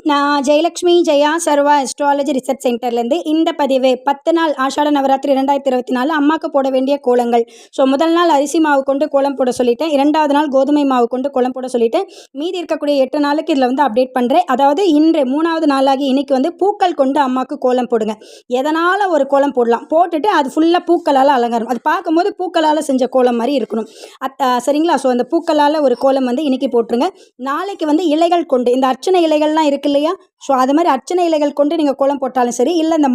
நான் ஜெயலக்ஷ்மி ஜெயா சர்வா astrology research சென்டர்லேருந்து இந்த பதிவு 10 நாள் ஆஷாட நவராத்திரி 2024 அம்மாவுக்கு போட வேண்டிய கோலங்கள். ஸோ முதல் நாள் அரிசி மாவு கொண்டு கோலம் போட சொல்லிட்டேன். 2வது நாள் கோதுமை மாவு கொண்டு கோலம் போட சொல்லிட்டேன். மீதி இருக்கக்கூடிய 8 நாளுக்கு இதில் வந்து அப்டேட் பண்ணுறேன். அதாவது இன்று 3வது நாளாகி இன்னைக்கு வந்து பூக்கள் கொண்டு அம்மாவுக்கு கோலம் போடுங்க. எதனால் ஒரு கோலம் போடலாம், போட்டுட்டு அது ஃபுல்லாக பூக்களால் அலங்காரம். அது பார்க்கும்போது பூக்களால் செஞ்ச கோலம் மாதிரி இருக்கணும். சரிங்களா? ஸோ அந்த பூக்களால் ஒரு கோலம் வந்து இன்னைக்கு போட்டுருங்க. நாளைக்கு வந்து இலைகள் கொண்டு, இந்த அர்ச்சனை இலைகள்லாம் இருக்கு இல்லையா, ஸோ அது மாதிரி அர்ச்சனை இலைகள் கொண்டு நீங்கள் கோலம் போட்டாலும் சரி, இல்லை இந்த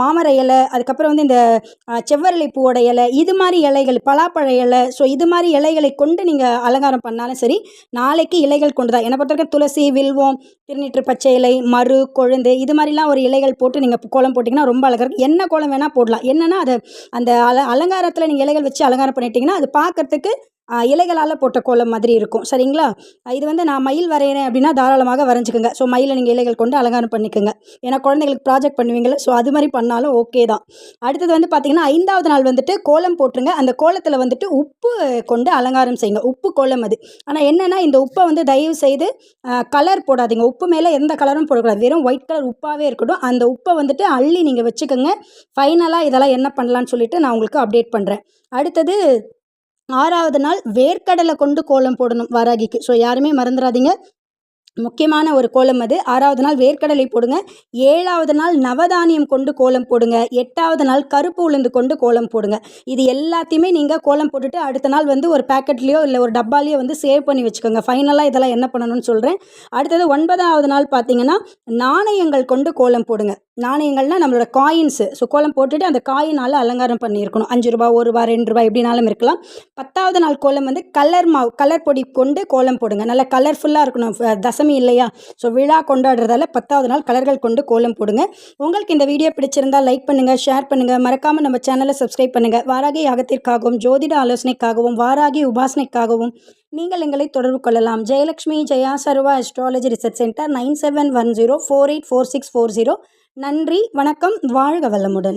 மாமர இலை, அதுக்கப்புறம் வந்து இந்த செவ்வரளி பூவோட இலை, இது மாதிரி இலைகள், பலாப்பழ இலை, ஸோ இது மாதிரி இலைகளை கொண்டு நீங்கள் அலங்காரம் பண்ணாலும் சரி, நாளைக்கு இலைகள் கொண்டு தான். என்னை பொறுத்தவரைக்கும் துளசி, வில்வம், திருநீற்று பச்சை இலை, மரு, கொழுந்து, இது மாதிரிலாம் ஒரு இலைகள் போட்டு நீங்கள் கோலம் போட்டிங்கன்னா ரொம்ப அழகாக இருக்கும். என்ன கோலம் வேணால் போடலாம். என்னென்னா அது அந்த அலங்காரத்தில் நீங்கள் இலைகள் வச்சு அலங்காரம் பண்ணிட்டீங்கன்னா அது பார்க்கறதுக்கு இலைகளால் போட்ட கோலம் மாதிரி இருக்கும். சரிங்களா? இது வந்து நான் மயில் வரைகிறேன் அப்படின்னா தாராளமாக வரைஞ்சிக்கோங்க. ஸோ மயிலை நீங்கள் இலைகள் கொண்டு அலங்காரம் பண்ணிக்கோங்க. ஏன்னா குழந்தைங்களுக்கு ப்ராஜெக்ட் பண்ணுவீங்களே, ஸோ அது மாதிரி பண்ணாலும் ஓகே தான். அடுத்தது வந்து பார்த்திங்கன்னா 5வது நாள் வந்துட்டு கோலம் போட்டுருங்க. அந்த கோலத்தில் வந்துட்டு உப்பு கொண்டு அலங்காரம் செய்யுங்க. உப்பு கோலம் அது. ஆனால் என்னென்னா இந்த உப்பை வந்து தயவு செய்து கலர் போடாதீங்க. உப்பு மேலே எந்த கலரும் போடக்கூடாது. வெறும் ஒயிட் கலர் உப்பாகவே இருக்கட்டும். அந்த உப்பை வந்துட்டு அள்ளி நீங்கள் வச்சுக்கோங்க. ஃபைனலாக இதெல்லாம் என்ன பண்ணலான்னு சொல்லிட்டு நான் உங்களுக்கு அப்டேட் பண்ணுறேன். அடுத்தது 6வது நாள் வேர்க்கடலை கொண்டு கோலம் போடணும் வாராகிக்கு. ஸோ யாருமே மறந்துடாதீங்க, முக்கியமான ஒரு கோலம் அது. 6வது நாள் வேர்க்கடலை போடுங்க. 7வது நாள் நவதானியம் கொண்டு கோலம் போடுங்க. 8வது நாள் கருப்பு உளுந்து கொண்டு கோலம் போடுங்க. இது எல்லாத்தையுமே நீங்கள் கோலம் போட்டுட்டு அடுத்த நாள் வந்து ஒரு பேக்கெட்லேயோ இல்லை ஒரு டப்பாலேயோ வந்து சேவ் பண்ணி வச்சுக்கோங்க. ஃபைனலாக இதெல்லாம் என்ன பண்ணணும்னு சொல்கிறேன். அடுத்தது 9வது நாள் பார்த்தீங்கன்னா நாணயங்கள் கொண்டு கோலம் போடுங்க. நாணயங்கள்னால் நம்மளோட காயின்ஸு. ஸோ கோலம் போட்டுட்டு அந்த காயினால் அலங்காரம் பண்ணியிருக்கணும். 5 ரூபா, 1 ரூபா, 2 ரூபா எப்படினாலும் இருக்கலாம். 10வது நாள் கோலம் வந்து கலர் பொடி கொண்டு கோலம் போடுங்க. நல்லா கலர்ஃபுல்லாக இருக்கணும். தசமி இல்லையா, ஸோ விழா கொண்டாடுறதால 10வது நாள் கலர்கள் கொண்டு கோலம் போடுங்க. உங்களுக்கு இந்த வீடியோ பிடிச்சிருந்தால் லைக் பண்ணுங்கள், ஷேர் பண்ணுங்கள், மறக்காமல் நம்ம சேனலை சப்ஸ்கிரைப் பண்ணுங்கள். வாராகி யாகத்திற்காகவும் ஜோதிட ஆலோசனைக்காகவும் வாராகி உபாசனைக்காகவும் நீங்கள் எங்களை தொடர்பு கொள்ளலாம். ஜெயலக்ஷ்மி ஜெயா சர்வா அஸ்ட்ராலஜி ரிசர்ச் சென்டர் 9710484640. நன்றி, வணக்கம், வாழ்க வளமுடன்.